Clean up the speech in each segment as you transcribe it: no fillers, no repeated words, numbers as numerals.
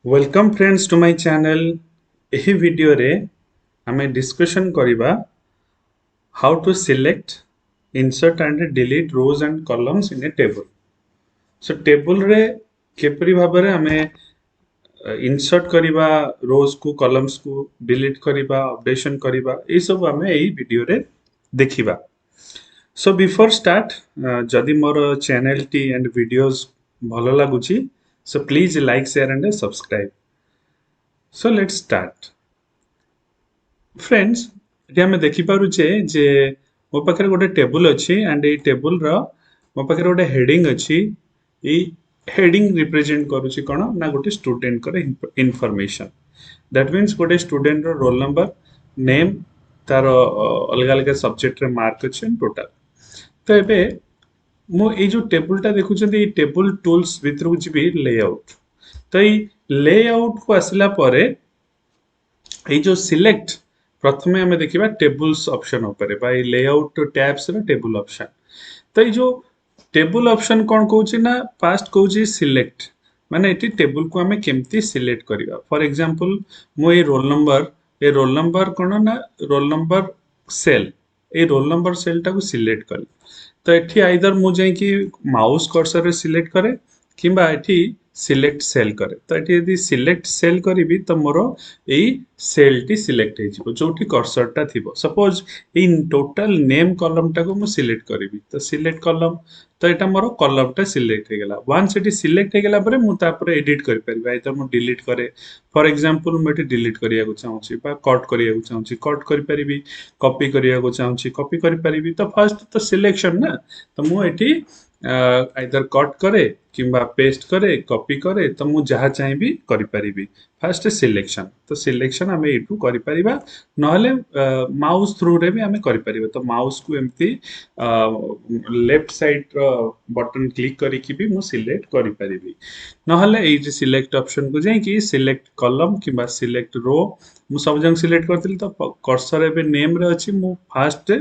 Welcome friends to my channel. एही video रे आमे डिस्कशन करिबा how to select insert and delete rows and columns in a table. So table रे केपरि भाबरे आमे इंसर्ट करिबा रोज को कॉलम्स को डिलीट करिबा अपडेशन करिबा ए सब आमे एही वीडियो रे देखिबा। सो बिफोर स्टार्ट जदि मोर चैनल टी एंड वीडियोस भलो लागुची so please like share and subscribe. So let's start friends. ये आम देखिपुचे जे मो पाखे गोटे टेबुल अच्छी एंड ये टेबुल मो पाखे गोटे हेडिंग अच्छी। ये हेडिंग रिप्रेजेंट करुच्ची कौन ना गोटे स्टूडेंट इनफॉरमेशन। दैट मीन्स गोटे स्टूडेंट रोल नंबर नेम तार अलग अलग सब्जेक्ट रे मार्क अच्छे टोटाल। तो ये मु ये जो टेबुलटा देखुं ये टेबुल टूल्स भितर को जी लेआउट। तो ये लेआउट को आसला परे ये जो सिलेक्ट प्रथमे आम देखा टेबुल्स ऑप्शन उपरे बा लेआउट टैब्स टेबुल ऑप्शन। तो ये जो टेबुल ऑप्शन कौन कहूँ ना फास्ट कहूँ सिलेक्ट माने ये टेबुल को आम केमती सिलेक्ट करवा। फॉर एग्जांपल मो ये रोल नंबर कौन ना रोल नंबर सेल ये रोल नंबर सेल टाକୁ सिलेक्ट करी। तो एठी आइदर मु जाइकी माउस कर्सर रे सिलेक्ट करे किंबा एठी सिलेक्ट सेल करे। तो एठी यदि सिलेक्ट सेल करी तो मोर यही सेल टी सिलेक्ट हो जो कर्सर टा थिबो। Suppose in total name column टा को मु सिलेक्ट करी तो सिलेक्ट कॉलम। तो एटा मोर कॉलम टा सिलेक्ट हो गला। वंस एटी सिलेक्ट हो गला परे मु तापर एडिट करि परिबा आइदर मु डिलीट करे। फॉर एग्जांपल मु एटी डिलीट करिया को चाहूची बा कट करिया को चाहूची कट करि परिबी। कॉपी करिया को चाहूची कॉपी करि परिबी। तो फर्स्ट तो सिलेक्शन ना तो मु एटी आइदर कट करे किंबा पेस्ट करे कॉपी करे तो मु जहा चाहिबी करि परिबी। फर्स्ट सिलेक्शन तो सिलेक्शन आम यू कर माउस थ्रू रे भी आम कर। तो माउस को एमती लेफ्ट साइड बटन क्लिक करके भी मु सिलेक्ट करि परिबी। नहले ये सिलेक्ट ऑप्शन को जाइए सिलेक्ट कॉलम किंबा सिलेक्ट रो मु सब जंग सिलेक्ट करथिल। तो कर्सर एबे नेम रे अछि मु फास्ट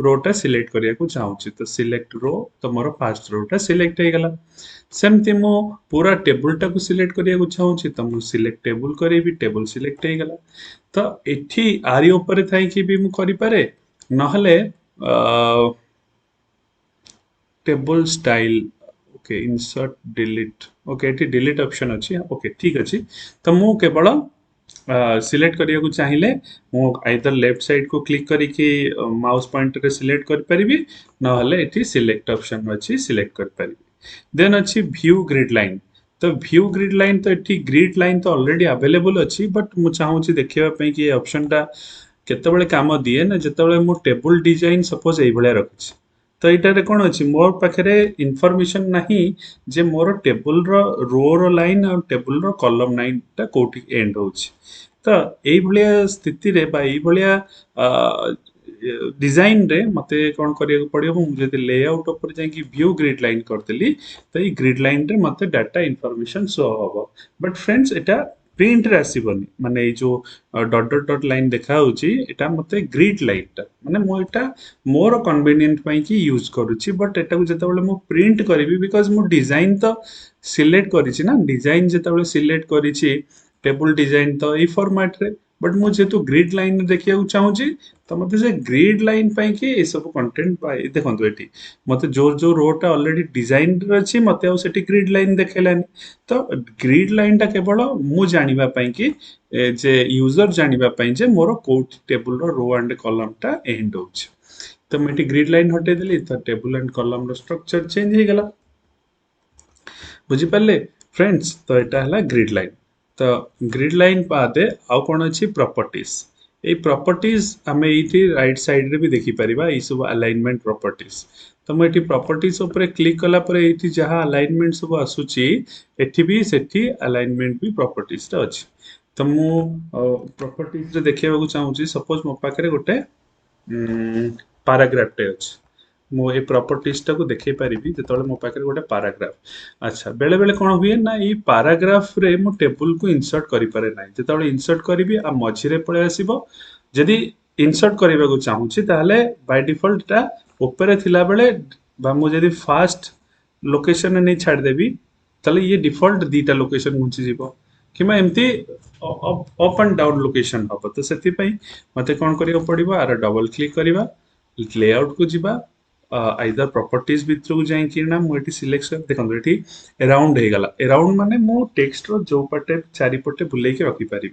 रोटा सिलेक्ट करिया को चाहूची। तो सिलेक्ट रो तो मोर फास्ट रोटा सिलेक्ट हो गला। सेमती मु पूरा टेबुल टाକୁ सिलेक्ट करिया को चाहूची तो मु सिलेक्ट टेबुल करेबी टेबुल सिलेक्ट हो गला। तो एठी आरी ऊपर थाई कि भी मु करि पारे नहले table style okay insert delete okay एठी डिलीट ऑप्शन अछि ओके ठीक अछि। तो मु केवल सिलेक्ट करिया को चाहिए मु आइदर लेफ्ट साइड को क्लिक करके माउस पॉइंटर रे सिलेक्ट कर परिबी नहले एठी सिलेक्ट ऑप्शन अछि सिलेक्ट कर परिबी। देन अछि व्यू ग्रिड लाइन। तो व्यू ग्रिड लाइन तो एठी ग्रिड लाइन तो ऑलरेडी अवेलेबल अछि बट मु चाहूची देखिबा पई कि ऑप्शन टा केतेबेले काम दिए ना जेतेबेले मु टेबल डिजाइन सपोज एई भलिया रखछि। तो एटारे कोन अछि मोर पाखरे इन्फॉर्मेशन नाही जे मोर टेबल रो लाइन और टेबल कॉलम लाइन टा कोठी एंड होछि। तो एई भलिया स्थिति रे बा एई भलिया डिजाइन रे मते कोन करिया को पड़ियो मु जदि लेआउट ऊपर जाई कि व्यू ग्रिड लाइन करदेली तो ये ग्रिड लाइन रे मते डाटा इन्फॉर्मेशन शो हबो। बट फ्रेंड्स एटा प्रिंट रे आसीबनी माने ये जो डॉट डॉट डॉट लाइन देखा होची एटा मते ग्रिड लाइन टा माने मो एटा मोर कन्वीनियंट पई कि यूज करूची। बट एटा को जेतेबेले मु प्रिंट करिवि बिकॉज़ मु डिजाइन तो सिलेक्ट करिछि ना डिजाइन जेतेबेले सिलेक्ट करिछि टेबल डिजाइन तो ए फॉर्मेट रे। बट मु जेतु ग्रिड लाइन देखिया चाहूची तो मते से ग्रिड लाइन पई कि ए सब कंटेंट पाई देखंतु एठी मते जो जो रोटा ऑलरेडी डिजाइन रे अछि मते आ सेठी ग्रिड लाइन देखेलानी। तो ग्रिड लाइन टा केवल मु जानिबा पई कि जे यूजर जानिबा पई जे मोर कोट टेबल रो एंड कॉलम टा एंड होछि। तो मैं ग्रिड लाइन हटे देली तो table and column row structure change हो गला। बुझी पाले फ्रेंड्स। तो एटा हला ग्रिड लाइन। तो ग्रिड लाइन बादे आउ कोन अछि प्रॉपर्टीज। ए प्रॉपर्टीज हमें इठी राइट साइड रे भी देखि परिबा ई सब अलाइनमेंट प्रॉपर्टीज। तो मैं इठी प्रॉपर्टीज ऊपर क्लिक कला पर इठी जहां अलाइनमेंट सब आसुची एठी भी सेठी अलाइनमेंट भी प्रॉपर्टीज ता अछि। तो मु प्रॉपर्टीज रे देखिबा को चाहूची सपोज मो पाखरे गोटे पैराग्राफ टे अछि मो ए प्रॉपर्टीज टा को देखै परिबी जेतले मो पाखरे गोटे पैराग्राफ। अच्छा बेले बेले कोन हुए ना ई पैराग्राफ रे मो टेबल को इंसर्ट करि पारे नै जेतले इंसर्ट करिवि आ मझी रे पळे आसीबो। जदि इंसर्ट करिबा को चाहूची ताले बाय डिफॉल्ट ता ऊपर थिला बेले बा मु जदि फास्ट लोकेशन नै छाड़ देबी ताले ये डिफॉल्ट दीटा लोकेशन घुंची जीवो किंवा एमती अप एंड डाउन लोकेशन हम तो से मत कौन करा पड़ो आर डबल क्लिक करवा लेआउट को जीवा आइदर प्रॉपर्टीज भितर को जाइकिना मुझे सिलेक्शन देखो ये अराउंड हो गला अराउंड माने मो टेक्स्ट रो जो पटे चारिपटे बुलेक रखी पारि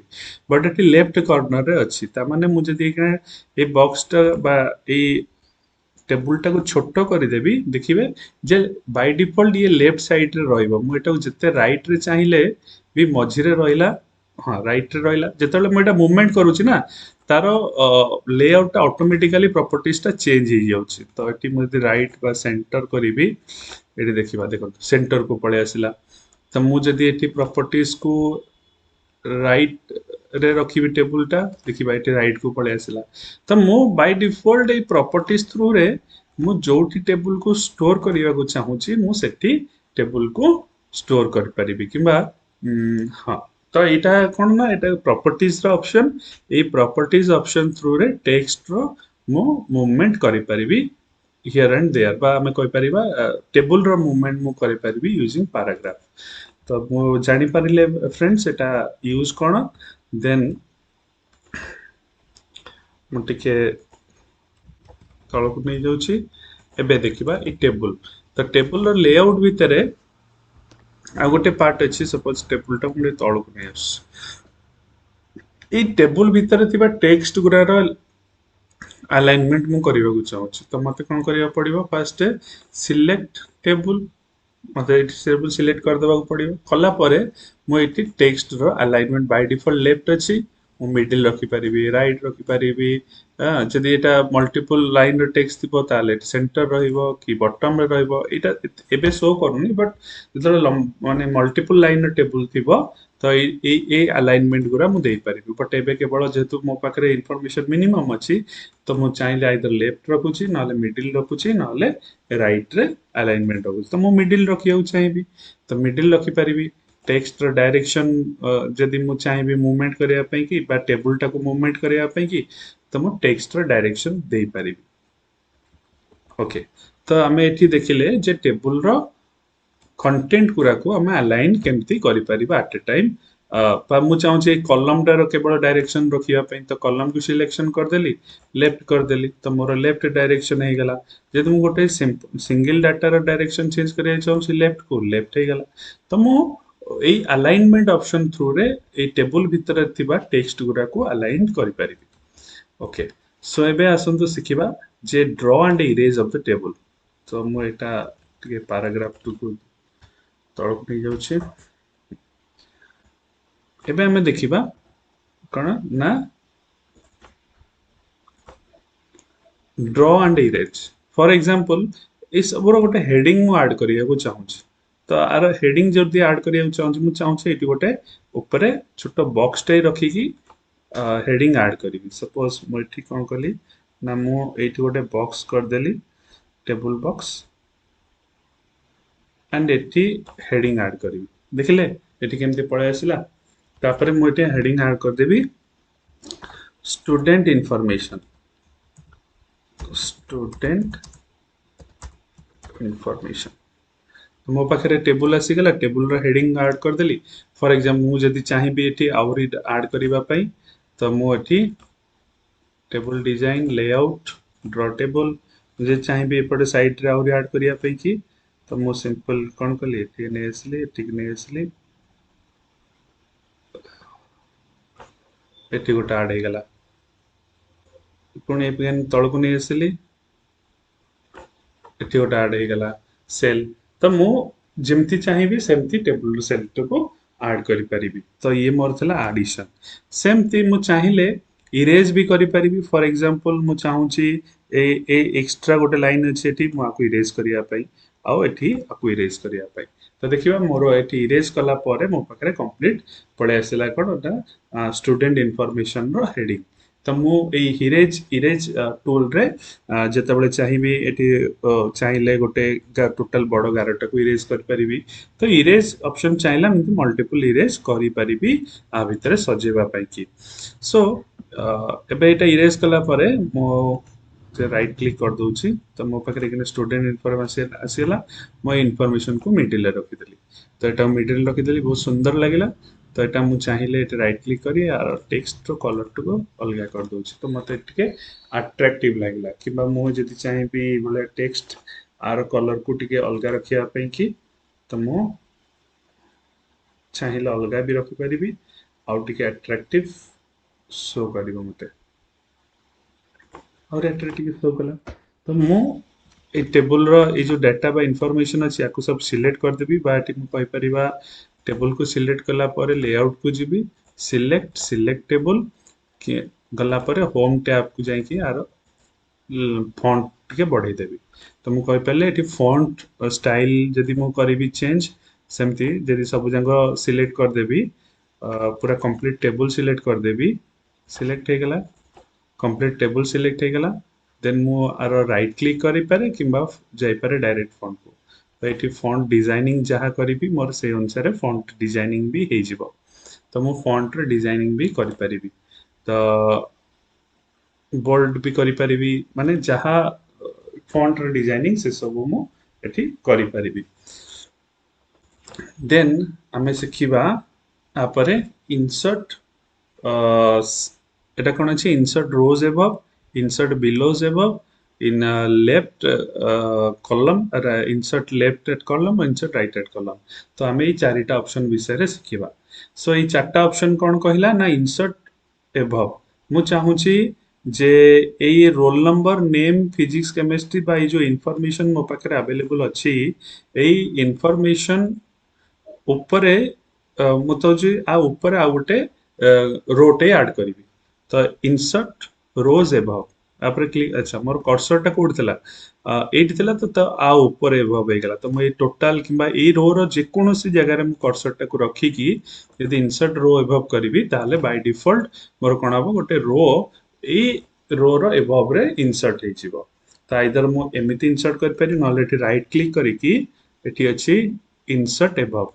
बट ये लेफ्ट कॉर्नर रे अच्छी ताने मुझे ये बॉक्सटा बा टेबुल टाको छोट करदेवी देखिए जे बाय डिफॉल्ट ये लेफ्ट साइड रे रहइबो मु एटा जते राइट रे चाहिए भी मझिरे रहिला हाँ राइट रे रहिला जेतेबेले मु एटा मूवमेंट करूची ना तार लेआउट ऑटोमेटिकली प्रॉपर्टीज टा चेंज हो जाउची तो एटी मु यदि राइट बा सेंटर करीबी एटी देखिबा देखो सेंटर को पळे आसिला तो मु जदि एटी प्रॉपर्टीज को राइट रे रखी टेबुल टा देखिबा एटी राइट को पळे आसिला तो मु by default A properties through रे मु जोटी टेबुल को स्टोर करबा को चाहूची मु सेठी टेबुल को स्टोर कर परिबी किबा हां तो एटा कोन ना एटा प्रॉपर्टीज रा option A properties option through रे टेक्स्ट रो मु मूवमेंट करि परिबी हियर एंड देयर बा हमें कहि परिबा टेबुल रो मूवमेंट मु करि परिबी यूजिंग पैराग्राफ तो मु जानि परिले फ्रेंड्स एटा यूज कोन देन मु टिके तळକୁ नै जाउची एबे देखिबा ई टेबल तो टेबल रो लेआउट भितरे आ गोटे पार्ट अछि सपोज टेबल टा मुझे तळକୁ नै आस ई टेबल भितरे थिबा टेक्स्ट गुरा रो अलाइनमेंट मु करिवा को चाहूची तो मते कोन करिवा पड़िबो फर्स्ट सिलेक्ट टेबल मते टेबल सिलेक्ट कर देबा को पड़िबो कला परे मु एटी text row alignment by default left अछि मु मिडिल रखि परिबी राइट रखि परिबी जदि एटा मल्टीपल लाइन रो टेक्स्ट थिबो ताले सेंटर रहिबो कि बॉटम रे रहिबो एटा एबे शो करनी बट जदि माने मल्टीपल लाइन रो टेबल थिबो तो ए अलाइनमेंट गुरा मु देई परिबी बट एबे केवल जेतु मो पाखरे इंफॉर्मेशन मिनिमम अछि तो मु चाहिले आइदर लेफ्ट रखुची नाले मिडिल रखुची नाले राइट रे अलाइनमेंट रखुची तो मु मिडिल रखिया चाहिबी तो मिडिल रखि परिबी टेक्स्ट रो डायरेक्शन जदि मु चाहिबी मूवमेंट करिया पई कि बा टेबल टाको मूवमेंट करिया पई कि तो मु टेक्स्ट रो डायरेक्शन देई परिबी ओके तो आमे एठी देखिले जे टेबल रो कंटेंट गुरा को हमें अलाइन केमती करि परिबा एट ए टाइम पा मु चाहू जे कॉलम टा रो केवल डायरेक्शन रखिया पई तो कॉलम को सिलेक्शन कर देली लेफ्ट कर देली तो मोर लेफ्ट डायरेक्शन हे गला जे तुम गोटे सिंगल डाटा रो डायरेक्शन चेंज करिया चाहू सी लेफ्ट को लेफ्ट हे गला तो मु ए अलाइनमेंट ऑप्शन थ्रू रे ए टेबल भीतर थिबा टेक्स्ट गुरा को अलाइन करि परिबी ओके सो एबे आसंतु सिखिबा जे draw and erase of the table तो मु एटा टिके पैराग्राफ को तळକୁ नै जाउछि एबे हमें देखिबा कोन ना draw and erase for example इस सबरो गोटे हेडिंग मु ऐड करिया को चाहूछि तो आर हेडिंग जल्दी ऐड करिया को चाहूछि मु चाहूछि एटी गोटे ऊपर छोट बॉक्स टाइ रखी की हेडिंग ऐड करिवि सपोज मु एठी कोन कली ना मु एटी गोटे बॉक्स कर देली टेबल बॉक्स एंड एटी हेडिंग ऐड करिवि देखिले एटी केमते पळे आसिला तापर मु एटी हेडिंग ऐड कर देबी स्टूडेंट इंफॉर्मेशन तो मो पाखे टेबल आसीगला टेबल रो हेडिंग ऐड कर देली फॉर एग्जांपल मु जदी चाहिबी एटी आउरी ऐड करिबा पई तो मु eighty table design layout draw table मुझे चाहिए एपटे साइड रे आउरी ऐड करिया पई की तो मु सिंपल कोन कली एटी नै आसली एटी नै आसली एटी गोटा ऐड हे गला पुणी एपेन तळକୁ नै आसली एटी गोटा ऐड हे गला सेल तो मु जेमती चाहिए सेमती टेबल सेल को ऐड करि परिबी तो ये मोर थला एडिशन सेमती मु चाहिए इरेज भी करि परिबी फॉर एग्जांपल मु चाहूची ए एक्स्ट्रा गोटे लाइन अछि एठी मु आकु इरेज करिया पई आ एठी आकु इरेज करिया पई तो देखिबा मोर एठी इरेज कला परे मो पाखरे कंप्लीट पळे आसिला कोनटा स्टूडेंट इंफॉर्मेशन रो हेडिंग तो मु ए इरेज टूल रे जेतेबेले चाहिबी एठी चाहिले गोटे टोटल बड़ 11 टा को इरेज कर परिबी तो इरेज ऑप्शन चाहिला मैं मल्टीपल इरेज करि परिबी आ भितरे सजेबा पई की सो एबे एटा इरेज कला परे मो राइट क्लिक कर दोछि तो मो पाखरे कि स्टूडेंट इंफॉर्मेशन आसीला मो इंफॉर्मेशन को मिडिल रे रखि देली तो एटा मिडिल रखि देली बहुत सुंदर लागिला तो एटा मु चाहिए ये राइट क्लिक करी यार टेक्स्ट रो कलर को अलग कर दूची तो मते टिके अट्रैक्टिव लागला किबा मु जति चाहिबी बोले टेक्स्ट आर कलर को टिके अलग रखिया पे कि तो मु चाहिए अलग भी रखि परिबी आउ टिके अट्रैक्टिव शो करिवो मते और अट्रैक्टिव शो कला तो मु ए टेबल रो ए जो डाटा बा इंफॉर्मेशन अछि याकु सब सिलेक्ट कर देबी बा एटी मु कहि परिबा टेबल को सिलेक्ट कला पर लेआउट को जीबी सिलेक्ट टेबल कि गला पर होम टैब को जाई कि आरो फॉन्ट टिके बढ़ाई देबी तो मु कहि पले एटी फॉन्ट स्टाइल जदि मु करिबी चेंज सेमती जदि सब जंग सिलेक्ट कर देबी पूरा कंप्लीट टेबल सिलेक्ट कर देबी सिलेक्ट हे गला कंप्लीट टेबल सिलेक्ट हे गला देन मु आरो राइट क्लिक करि पारे किबा जाई पारे डायरेक्ट फॉन्ट को तो एटी फॉन्ट डिजाइनिंग जहा करिबी मोर से अनुसार फॉन्ट डिजाइनिंग भी हे जिवो तो मु फॉन्ट रे डिजाइनिंग भी करि परिबी तो बोल्ड भी करि परिबी माने जहा फॉन्ट रे डिजाइनिंग से सब मु एठी करि परिबी देन आमे सिखिबा आपरे इंसर्ट এটা কোন আছে insert rows above insert belows above in left column insert left at column insert right at column तो आमे এই চারিটা অপশন বিষয়ে শিখিবা সো এই চারটা অপশন কোন কহিলা না insert above মু চাহুছি যে এই roll number name physics chemistry বা এই যে ইনফরমেশন মো পাখরে अवेलेबल ଅଛି এই ইনফরমেশন উপরে ମୁଁ ତ ହଉଛି ଆ ଉପରେ ଆଉ ଗୋଟେ ରୋଟେ ଆଡ୍ କରିବି ତ ଇନସର୍ଟ ରୋଜ୍ ଏଭବ୍ ତାପରେ କ୍ଲିକ୍ ଆଚ୍ଛା ମୋର କର୍ସରଟା କୋଉଠି ଥିଲା ଏଇଠି ଥିଲା ତ ଆ ଉପରେ ଏଭବ୍ ହେଇଗଲା ତ ମୁଁ ଏଇ ଟୋଟାଲ କିମ୍ବା ଏଇ ରୋର ଯେକୌଣସି ଜାଗାରେ ମୁଁ କର୍ସରଟାକୁ ରଖିକି ଯଦି ଇନସର୍ଟ ରୋ ଏଭବ୍ କରିବି ତାହେଲେ ବାଇ ଡିଫଲ୍ଟ ମୋର କଣ ହବ ଗୋଟେ ରୋ ଏଇ ରୋର ଏଭବ୍ରେ ଇନସର୍ଟ ହେଇଯିବ ତ ଆଇଦର ମୁଁ ଏମିତି ଇନସର୍ଟ କରିପାରିବି ନହେଲେ ଏଠି ରାଇଟ୍ କ୍ଲିକ୍ କରିକି ଏଠି ଅଛି ଇନସର୍ଟ ଏଭବ୍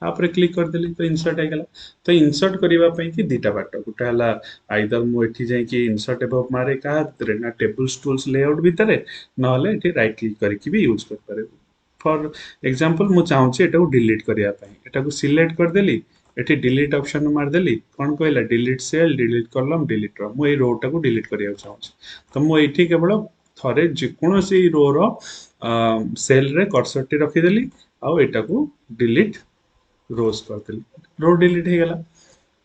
आपरे क्लिक कर देली तो इंसर्ट हो गला तो इंसर्ट करबा पई कि दीटा बाट गुटा हला आइदर मु एठी जाई कि इंसर्ट एबव मारे का रे ना टेबल्स टूल्स लेआउट भितरे नहले एठी राइट क्लिक करके भी यूज कर पारे फॉर एग्जांपल मु चाहू छी एटा को डिलीट करबा पई एटा को सिलेक्ट कर देली एठी डिलीट ऑप्शन मार देली कोन कहला delete cell delete column delete row मु ए रो टा को डिलीट करबा चाहू छी तो मु एठी केवल थरे जेकोनोसी रो रो सेल रे कर्सर टी रखी देली आ एटा को डिलीट रोज करदेली रो डिलीट हो गला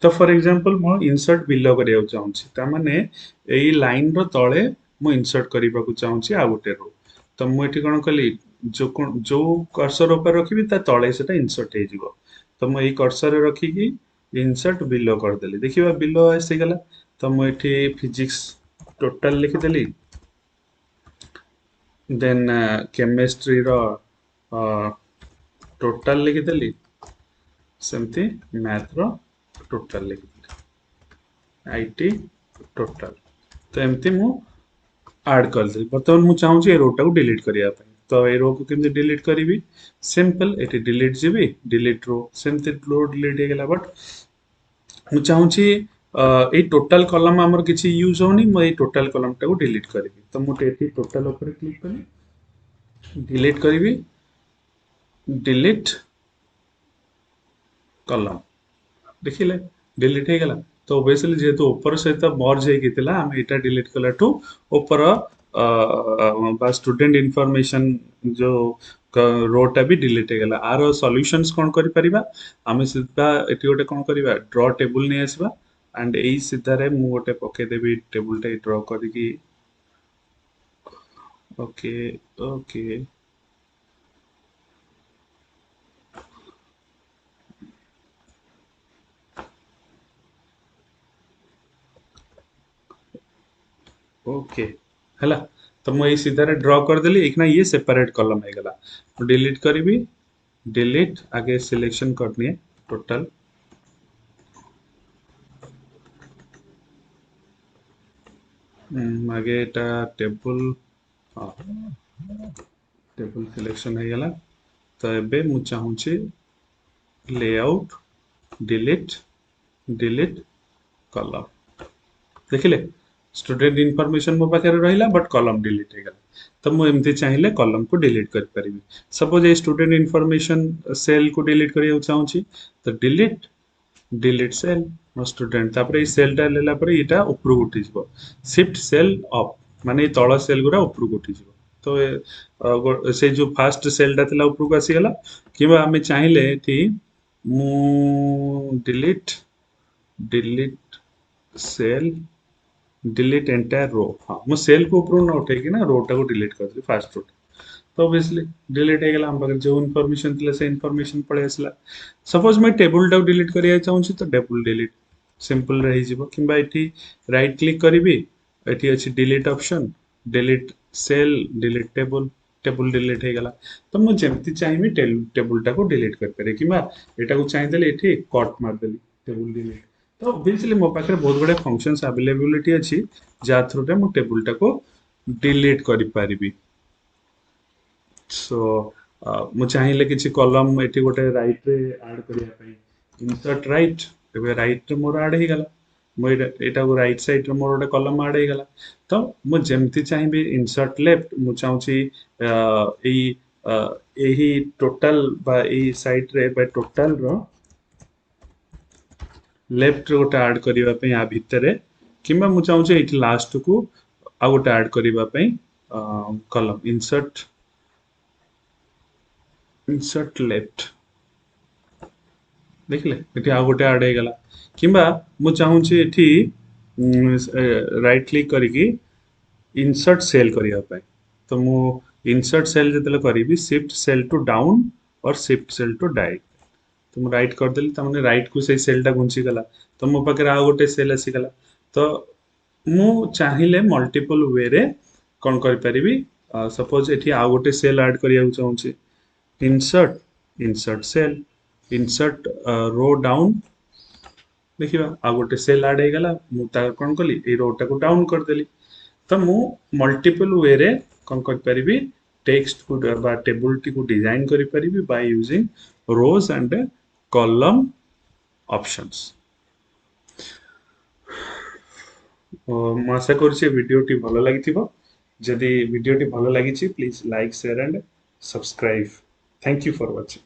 तो फॉर एग्जांपल मो इंसर्ट बिलो करिया चाहू छी ता माने एई लाइन रो तळे मो इंसर्ट करबा को चाहू छी आ गोटे रो तो मु एठी कोन कली जो कर्सर ऊपर रखिबी ता तळे सेटा इंसर्ट हे जिवो तो मु एई कर्सर रे रखी की इंसर्ट बिलो कर देली देखिबा बिलो आसी गला तो मु एठी फिजिक्स टोटल लिखि देली देन केमिस्ट्री रो टोटल लिखि देली सेमती मैथ रो टोटल लिखि आईटी टोटल तो एमती मु ऐड कर दे बर्तमान मु चाहू छी ए रो टा को डिलीट करिया पई तो ए रो को केमती डिलीट करिवि सिंपल एटी डिलीट जीबी डिलीट रो सेमती रो डिलीट हे गेला बट मु चाहू छी ए टोटल कॉलम हमर किछि यूज होनी म ए टोटल कॉलम टा को डिलीट करिवि तो मु एटी टोटल ऊपर क्लिक करी डिलीट करिवि डिलीट कॉलम देखिले डिलीट हे गेला तो ऑब्वियसली जेहेतु ऊपर सहित मर्ज हे कितला हम एटा डिलीट कला टू ऊपर बा स्टूडेंट इंफॉर्मेशन जो रोटा भी डिलीट हे गेला आरो सॉल्यूशंस कोन करि परिबा हम सीधा एटी गोटे कोन करिबा ड्रॉ टेबल नै आसीबा एंड एई सीधा रे मु गोटे पके देबी टेबल टा ड्रॉ करिकी ओके ओके ओके हला तो मु एई सीधा रे ड्रॉ कर देली एक ना ये सेपरेट कॉलम हे गला तो डिलीट करबी डिलीट आगे सिलेक्शन करनी है टोटल आगे एटा टेबल टेबल सिलेक्शन हे गला तो एबे मु चाहू छी लेआउट डिलीट डिलीट कॉलम देखिले स्टूडेंट इनफॉरमेशन मो पाखे रहिला बट कॉलम डिलीट हे गला तो मु एमती चाहिए कॉलम को डिलीट कर परिबी सपोज ए स्टूडेंट इनफॉरमेशन सेल को डिलीट करिया चाहू छी तो डिलीट डिलीट सेल ମୋ ଷ୍ଟୁଡେଣ୍ଟ ତାପରେ ଏଇ ସେଲଟା ନେଲା ପରେ ଏଇଟା ଉପରକୁ ଉଠିଯିବ ସିଫ୍ଟ ସେଲ ଅପ୍ ମାନେ ଏଇ ତଳ ସେଲ ଗୁରା ଉପରକୁ ଉଠିଯିବ ତ ସେଇ ଯୋଉ ଫାଷ୍ଟ ସେଲଟା ଥିଲା ଉପରକୁ ଆସିଗଲା କିମ୍ବା ଆମେ ଚାହିଁଲେ ଏଠି ମୁଁ delete cell delete entire row हाँ ମୁଁ ସେଲକୁ ଉପରକୁ ନ ଉଠେଇକି ନା ରୋଟାକୁ ଡିଲିଟ୍ କରିଦେଲି ଫାଷ୍ଟ ରୋଟା तो ऑब्वियसली डिलीट ହେଇଗଲା ଆମ ପାଖରେ ଯୋଉ ଇନଫର୍ମେସନ ଥିଲା ସେ ଇନଫର୍ମେସନ ପଳେଇ ଆସିଲା ସପୋଜ ମୁଁ ଟେବୁଲଟାକୁ ଡିଲିଟ୍ କରିବାକୁ ଚାହୁଁଛି ତ ଟେବୁଲ ଡିଲିଟ୍ ସିମ୍ପଲରେ ହେଇଯିବ କିମ୍ବା ଏଠି ରାଇଟ୍ କ୍ଲିକ୍ କରିବି ଏଠି ଅଛି delete option delete cell delete table table delete ହେଇଗଲା ତ ମୁଁ ଯେମିତି ଚାହିଁବି ଟେବୁଲଟାକୁ ଡିଲିଟ୍ କରିପାରିବି କିମ୍ବା ଏଟାକୁ ଚାହିଁଦେଲି ଏଠି କଟ୍ ମାରିଦେଲି ଟେବୁଲ ଡିଲିଟ୍ ତ ଅବଭିୟସଲି ମୋ ପାଖରେ ବହୁତ ଗୁଡାଏ ଫଙ୍କସନ୍ସ ଆଭେଲେବିଲିଟି ଅଛି ଯାହା ଥ୍ରୁରେ ମୁଁ ଟେବୁଲଟାକୁ ଡିଲିଟ୍ କରିପାରିବି सो ମୁଁ ଚାହିଁଲେ କିଛି କଲମ ଏଠି ଗୋଟେ ରାଇଟ ରେ ଆଡ୍ କରିବା ପାଇଁ ଇନସର୍ଟ ରାଇଟ ଏବେ ରାଇଟ ରେ ମୋର ଆଡ୍ ହେଇଗଲା ମୁଁ ଏଇଟାକୁ ରାଇଟ ସାଇଡ ରେ ମୋର ଗୋଟେ କଲମ ଆଡ୍ ହେଇଗଲା ତ ମୁଁ ଯେମିତି ଚାହିଁବି ଇନସର୍ଟ ଲେଫ୍ଟ ମୁଁ ଚାହୁଁଛି ଏଇ ଅ, ଏହି ଟୋଟାଲ ବା ଏଇ ସାଇଡ ରେ ବା ଟୋଟାଲ ର ଲେଫ୍ଟ ରେ ଗୋଟେ ଆଡ୍ କରିବା ପାଇଁ ଆ ଭିତରେ କିମ୍ବା ମୁଁ ଚାହୁଁଛି ଏଇଠି ଲାଷ୍ଟ କୁ ଆଉ ଗୋଟେ ଆଡ୍ କରିବା ପାଇଁ କଲମ ଇନସର୍ଟ ଲେଫ୍ଟ ଦେଖିଲେ ଏଠି ଆଉ ଗୋଟେ ଆଡ୍ ହେଇଗଲା କିମ୍ବା ମୁଁ ଚାହୁଁଛି ଏଠି ରାଇଟ୍ କ୍ଲିକ୍ କରିକି ଇନସର୍ଟ ସେଲ୍ କରିବା ପାଇଁ ତ ମୁଁ ଇନସର୍ଟ ସେଲ୍ ଯେତେବେଳେ କରିବି ସିଫ୍ଟ ସେଲ୍ ଟୁ ଡାଉନ୍ ଅର୍ ସିଫ୍ଟ ସେଲ୍ ଟୁ ଡାଇ ତ ମୁଁ ରାଇଟ୍ କରିଦେଲି ତାମାନେ ରାଇଟ୍ କୁ ସେଇ ସେଲ୍ ଟା ଘୁଞ୍ଚିଗଲା ତ ମୋ ପାଖରେ ଆଉ ଗୋଟେ ସେଲ୍ ଆସିଗଲା ତ ମୁଁ ଚାହିଁଲେ ମଲ୍ଟିପଲ ୱେରେ କଣ କରିପାରିବି ସପୋଜ ଏଠି ଆଉ ଗୋଟେ ସେଲ୍ ଆଡ୍ କରିବାକୁ ଚାହୁଁଛି ଇନସର୍ଟ ସେଲ୍ ଇନସର୍ଟ ରୋ ଡାଉନ୍ ଦେଖିବା ଆଉ ଗୋଟେ ସେଲ୍ ଆଡ୍ ହେଇଗଲା ମୁଁ ତାକୁ କଣ କଲି ଏଇ ରୋଟାକୁ ଡାଉନ୍ କରିଦେଲି ତ ମୁଁ ମଲ୍ଟିପଲ ୱେରେ କଣ କରିପାରିବି ଟେକ୍ସଟ ବା ଟେବୁଲଟିକୁ ଡିଜାଇନ କରିପାରିବି ବାଇ ୟୁଜିଂ ରୋଜ ଆଣ୍ଡ କଲମ ଅପସନ୍ସ ମୁଁ ଆଶା କରୁଛି ଭିଡିଓଟି ଭଲ ଲାଗିଥିବ ଯଦି ଭିଡିଓଟି ଭଲ ଲାଗିଛି please like share and subscribe thank you for watching